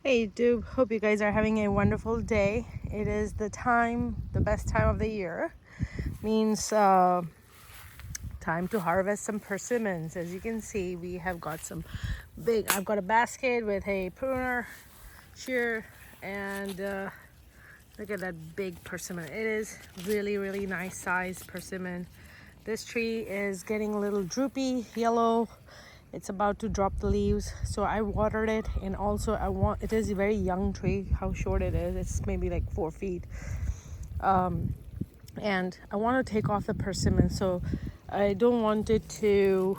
Hey YouTube, hope you guys are having a wonderful day. It is the best time of the year. Means time to harvest some persimmons. As you can see, we have got some I've got a basket with a pruner, shear, and look at that big persimmon. It is really nice size persimmon. This tree is getting a little droopy, yellow. It's about to drop the leaves, so I watered it, and also it is a very young tree. How short it is, it's maybe like 4 feet. And I want to take off the persimmon, so I don't want it to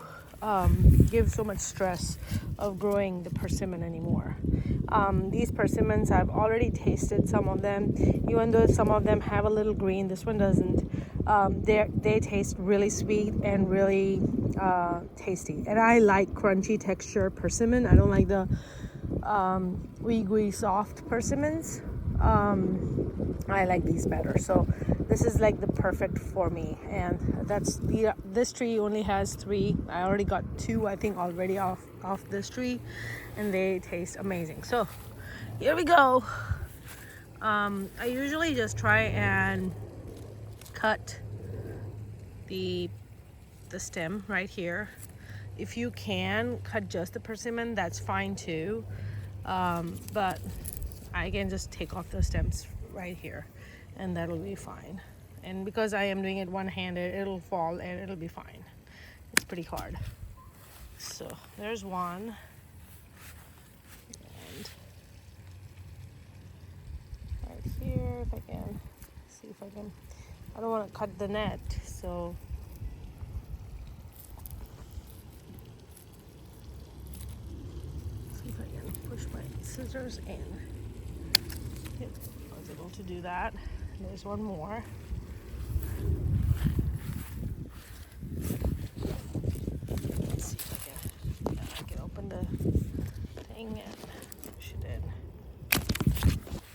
give so much stress of growing the persimmon anymore. These persimmons, I've already tasted some of them. Even though some of them have a little green, this one doesn't. They taste really sweet and really tasty. And I like crunchy texture persimmon. I don't like the gooey soft persimmons. I like these better. So this is like the perfect for me. And this tree only has 3. I already got 2, I think, already off this tree, and they taste amazing. So here we go. I usually just try and cut the stem right here. If you can cut just the persimmon, that's fine too, but I can just take off the stems right here, and that'll be fine. And because I am doing it one-handed, it'll fall and it'll be fine. It's pretty hard. So there's one, and right here, if I can see if I can. I don't want to cut the net, so see if I can push my scissors in. Yep, I was able to do that. There's one more. Let's see if I can open the thing and push it in.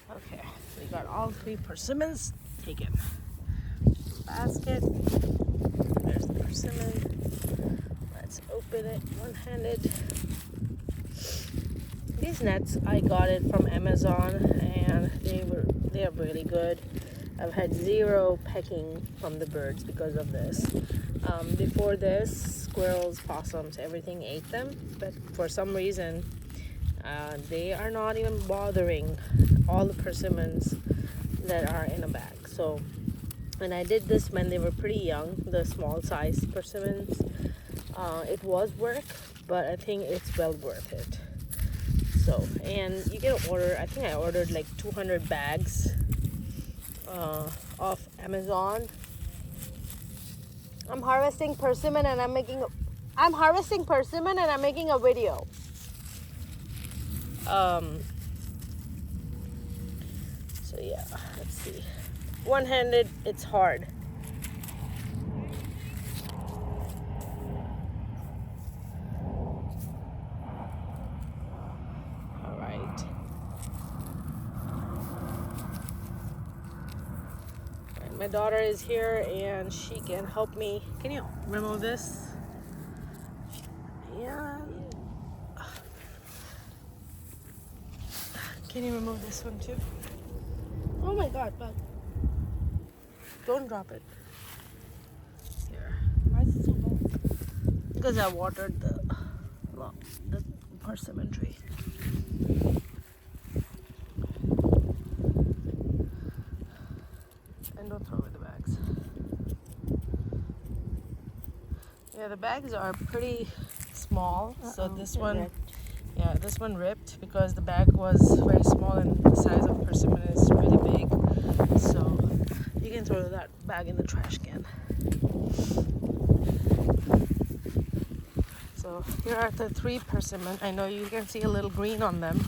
Okay, we got all 3 persimmons taken. Basket. There's the persimmon. Let's open it one-handed. These nets, I got it from Amazon, and they are really good. I've had 0 pecking from the birds because of this. Before this, squirrels, possums, everything ate them, but for some reason they are not even bothering all the persimmons that are in a bag. So, and I did this when they were pretty young, the small size persimmons. It was work, but I think it's well worth it. So, and you can order, I think I ordered like 200 bags off Amazon. I'm harvesting persimmon and I'm making a video. So yeah, let's see. One-handed, it's hard. All right. My daughter is here and she can help me. Can you remove this? Yeah. Can you remove this one too? Oh my God, but don't drop it. Here. Why is it so low? Because I watered the persimmon tree. And don't throw away the bags. Yeah, the bags are pretty small. So this one, yeah, this one ripped because the bag was very small and the size of persimmon is really big. So you can throw that bag in the trash can. So here are the 3 persimmon. I know you can see a little green on them,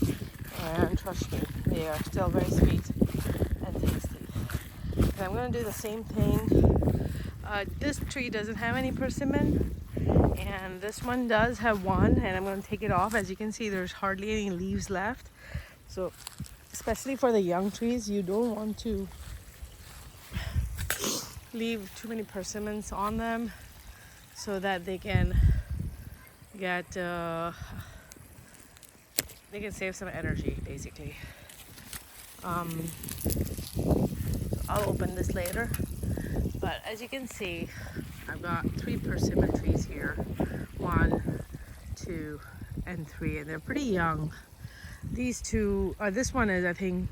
and trust me, they are still very sweet and tasty. And I'm going to do the same thing. This tree doesn't have any persimmon, and this one does have one, and I'm going to take it off. As you can see, there's hardly any leaves left. So especially for the young trees, you don't want to leave too many persimmons on them so that they can get they can save some energy basically. I'll open this later, but as you can see, I've got 3 persimmon trees here. 1, 2, and 3, and they're pretty young. These two, this one is I think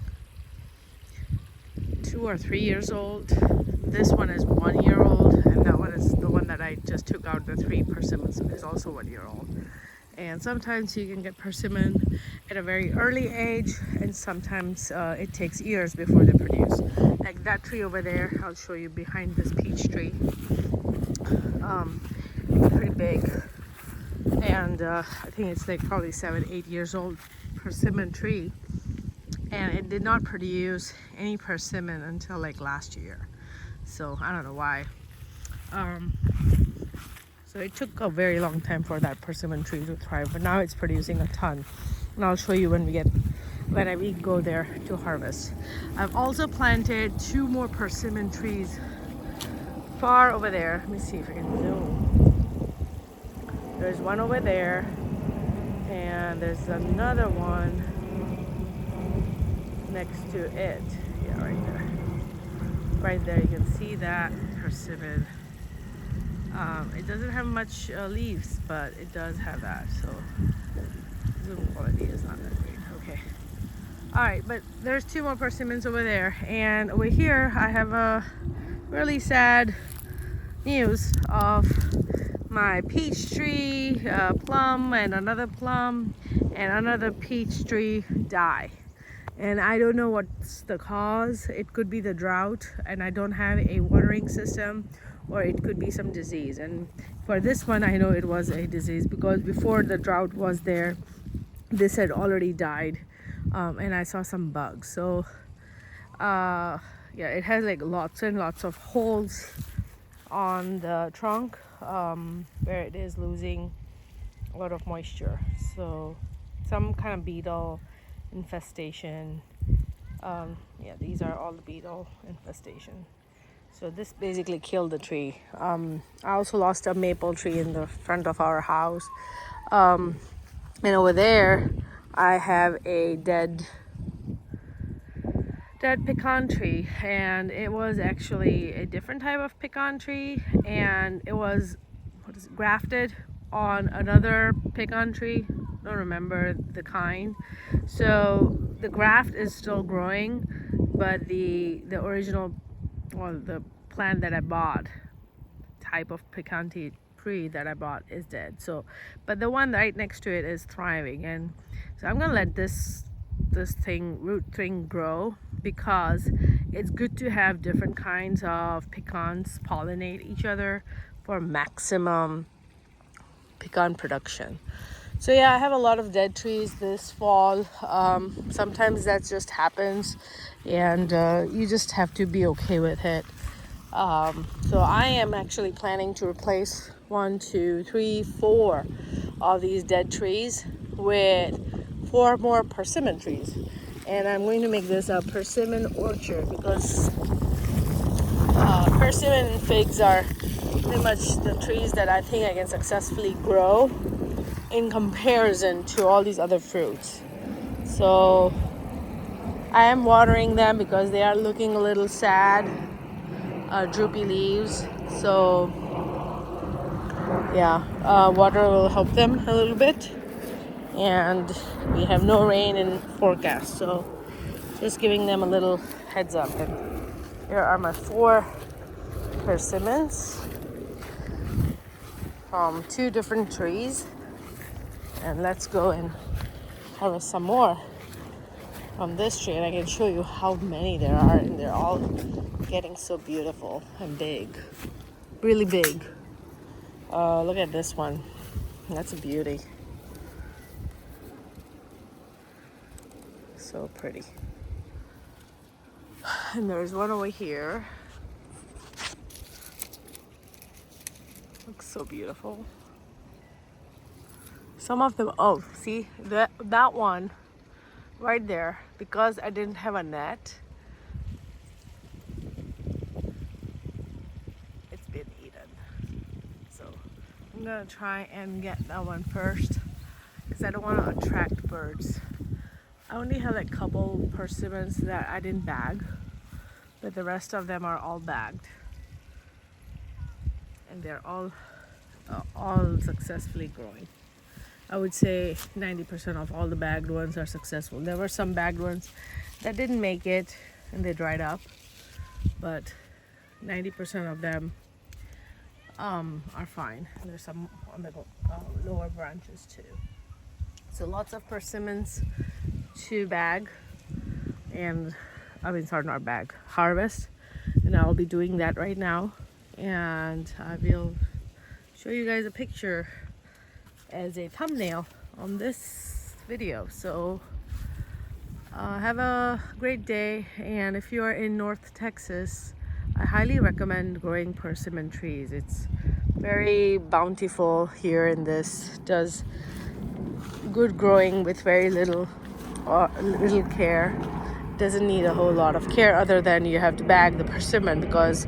2 or 3 years old. This one is 1 year old, and that one is the one that I just took out. The 3 persimmons is also 1 year old. And sometimes you can get persimmon at a very early age, and sometimes it takes years before they produce. Like that tree over there, I'll show you behind this peach tree. Pretty big, and I think it's like probably 7, 8 years old persimmon tree, and it did not produce any persimmon until like last year. So I don't know why. So it took a very long time for that persimmon tree to thrive, but now it's producing a ton. And I'll show you when we go there to harvest. I've also planted 2 more persimmon trees far over there. Let me see if I can zoom. There's one over there, and there's another one next to it. Yeah, right there. Right there, you can see that persimmon. It doesn't have much leaves, but it does have that. So zoom quality is not that great. Okay. All right, but there's 2 more persimmons over there, and over here I have a really sad news of my peach tree, plum, and another plum, and another peach tree die. And I don't know what's the cause. It could be the drought, and I don't have a watering system, or it could be some disease. And for this one, I know it was a disease because before the drought was there, this had already died, and I saw some bugs. So yeah, it has like lots and lots of holes on the trunk where it is losing a lot of moisture. So some kind of beetle infestation. Yeah, these are all the beetle infestation. So this basically killed the tree. I also lost a maple tree in the front of our house. And over there, I have a dead pecan tree, and it was actually a different type of pecan tree, and it was grafted on another pecan tree. I don't remember the kind. So the graft is still growing, but the original, well, the plant that I bought, type of pecan tree that I bought, is dead. So, but the one right next to it is thriving, and so I'm gonna let this root thing grow, because it's good to have different kinds of pecans pollinate each other for maximum pecan production. So yeah, I have a lot of dead trees this fall. Sometimes that just happens, and you just have to be okay with it. So I am actually planning to replace 1, 2, 3, 4 of these dead trees with 4 more persimmon trees. And I'm going to make this a persimmon orchard, because persimmon and figs are pretty much the trees that I think I can successfully grow in comparison to all these other fruits. So I am watering them because they are looking a little sad, droopy leaves. So yeah, water will help them a little bit. And we have no rain in forecast, so just giving them a little heads up. And here are my 4 persimmons from 2 different trees, and let's go and harvest some more from this tree, and I can show you how many there are, and they're all getting so beautiful and big, really big. Look at this one. That's a beauty. So pretty. And there's one over here. Looks so beautiful. Some of them, oh, see that one right there, because I didn't have a net, it's been eaten. So I'm gonna try and get that one first, because because I don't want to attract birds. I only have like a couple persimmons that I didn't bag, but the rest of them are all bagged, and they're all successfully growing. I would say 90% of all the bagged ones are successful. There were some bagged ones that didn't make it and they dried up, but 90% of them are fine. There's some on the lower branches too. So lots of persimmons to bag, and sorry, not bag, harvest. And I'll be doing that right now. And I will show you guys a picture as a thumbnail on this video. So have a great day, and if you are in North Texas, I highly recommend growing persimmon trees. It's very bountiful here in this, does good growing with very little care. Doesn't need a whole lot of care other than you have to bag the persimmon because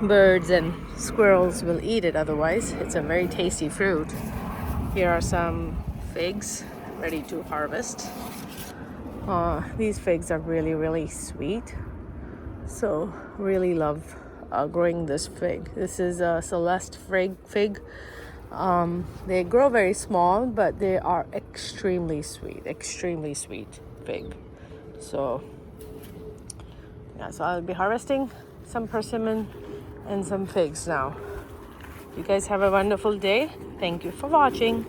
birds and squirrels will eat it otherwise. It's a very tasty fruit. Here are some figs ready to harvest. These figs are really, really sweet. So really love growing this fig. This is a Celeste fig. They grow very small, but they are extremely sweet fig. So yeah, so I'll be harvesting some persimmon and some figs now. You guys have a wonderful day. Thank you for watching.